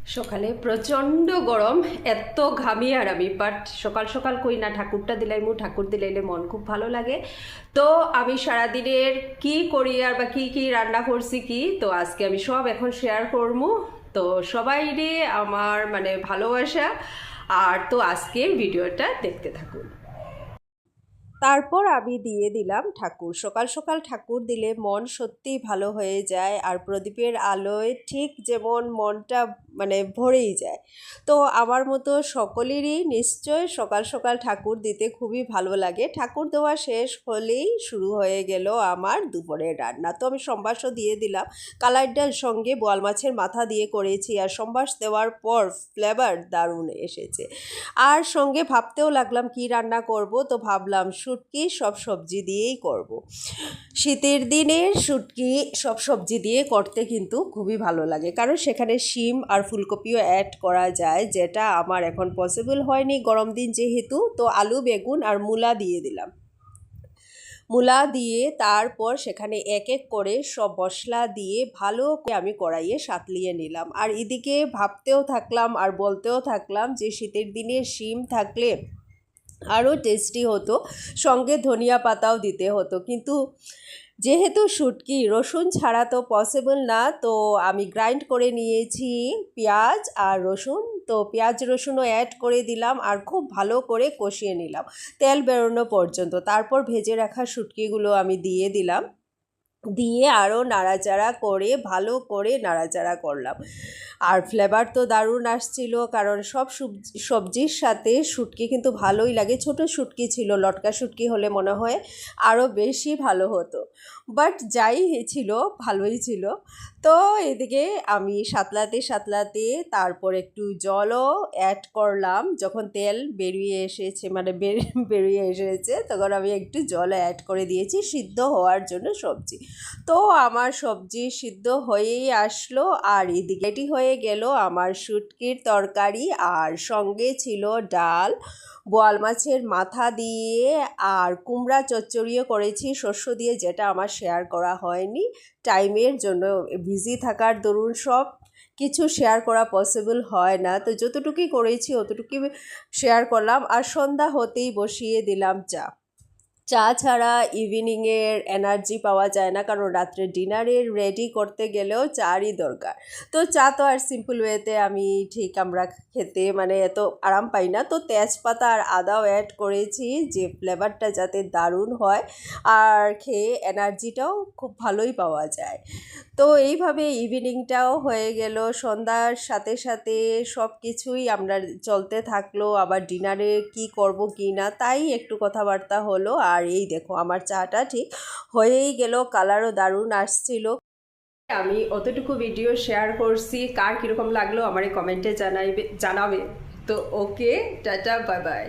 সকালে প্রচণ্ড গরম, এত ঘামি আর আমি, বাট সকাল সকাল কই না ঠাকুরটা দিলাইমু, ঠাকুর দিলাইলে মন খুব ভালো লাগে। তো আমি সারাদিনের কি করি আর বা কি কি রান্না করছি কি, তো আজকে আমি সব এখন শেয়ার করবো। তো সবাইরে আমার ভালোবাসা, আর তো আজকের ভিডিওটা দেখতে থাকুন। তারপর আমি দিয়ে দিলাম ঠাকুর। সকাল সকাল ঠাকুর দিলে মন সত্যিই ভালো হয়ে যায়, আর প্রদীপের আলোয় ঠিক যেমন মনটা ভরেই যায়। তো আমার মতো সকলেরই নিশ্চয় সকাল সকাল ঠাকুর দিতে খুবই ভালো লাগে। ঠাকুর দেওয়া শেষ হলেই শুরু হয়ে গেল আমার দুপুরের রান্না। তো আমি সম্বাসও দিয়ে দিলাম, কালাই ডাল সঙ্গে বোয়াল মাছের মাথা দিয়ে করেছি, আর সম্বাস দেওয়ার পর ফ্লেভার দারুণ এসেছে। আর সঙ্গে ভাবতেও লাগলাম কি রান্না করব, তো ভাবলাম শুটকি সব সবজি দিয়েই করব। শীতের দিনে শুটকি সব সবজি দিয়ে করতে কিন্তু খুবই ভালো লাগে, কারণ সেখানে শিম আর ফুলকপিও অ্যাড করা যায়, যেটা আমার এখন পসিবল হয়নি গরম দিন যেহেতু। তো আলু, বেগুন আর মূলা দিয়ে দিলাম। মূলা দিয়ে তারপর সেখানে এক এক করে সব মশলা দিয়ে ভালো করে আমি কড়াইয়ে সাতলিয়ে নিলাম। আর এদিকে ভাবতেও থাকলাম আর বলতেও থাকলাম যে শীতের দিনে শিম থাকলে আরও টেস্টি হতো, সঙ্গে ধনিয়া পাতাও দিতে হতো, কিন্তু যেহেতু শুটকি রসুন ছাড়া তো পসিবল না, তো আমি গ্রাইন্ড করে নিয়েছি পেঁয়াজ আর রসুন। তো পেঁয়াজ রসুনও অ্যাড করে দিলাম আর খুব ভালো করে কষিয়ে নিলাম তেল বেরোনো পর্যন্ত। তারপর ভেজে রাখা শুটকিগুলো আমি দিয়ে দিলাম, দিয়ে আরও নাড়াচাড়া করে ভালো করে নাড়াচাড়া করলাম। আর ফ্লেভার তো দারুণ আসছিল, কারণ সব সবজির সাথে শুটকি কিন্তু ভালোই লাগে। ছোট শুটকি ছিল, লটকা শুটকি হলে মনে হয় আরও বেশি ভালো হতো, বাট যাই ছিল ভালোই ছিল। তো এদিকে আমি সাতলাতে সাতলাতে তারপর একটু জলও অ্যাড করলাম। যখন তেল বেরিয়ে এসেছে বেরিয়ে এসেছে, তখন আমি একটু জল অ্যাড করে দিয়েছি সিদ্ধ হওয়ার জন্য সবজি। তো আমার সবজি সিদ্ধ হয়েই আসলো, আর এদিকে রেডি হয়ে গেল আমার শুটকির তরকারি, আর সঙ্গে ছিল ডাল, বোয়াল মাছের মাথা দিয়ে, আর কুমড়া চচ্চড়িও করেছি শস্য দিয়ে, যেটা আমার শেয়ার করা হয়নি টাইমের জন্য। বিজি থাকার দরুন সব কিছু শেয়ার করা পসিবল হয় না, তো যতটুকুই করেছি অতটুকুই শেয়ার করলাম। আর সন্ধ্যা হতেই বসিয়ে দিলাম চা। চা ছাড়া ইভিনিংয়ের এনার্জি পাওয়া যায় না, কারণ রাত্রে ডিনারের রেডি করতে গেলেও চারই দরকার। তো চা তো আর সিম্পল ওয়েতে আমরা খেতে এত আরাম পাই না, তো তেজপাতা আর আদাও অ্যাড করেছি যে ফ্লেভারটা যাতে দারুণ হয়, আর খেয়ে এনার্জিটাও খুব ভালোই পাওয়া যায়। তো এইভাবে ইভিনিংটাও হয়ে গেল, সন্ধ্যার সাথে সাথে সব কিছুই আমরা চলতে থাকলো। আবার ডিনারে কি করব কি না তাই একটু কথাবার্তা হলো। আর এই দেখো আমার চাটা ঠিক হয়েই গেল, কালারও দারুণ আসছিল। আমি অতটুকু ভিডিও শেয়ার করছি, কার কীরকম লাগলো আমার কমেন্টে জানাবে। তো ওকে, টাটা, বাই বাই।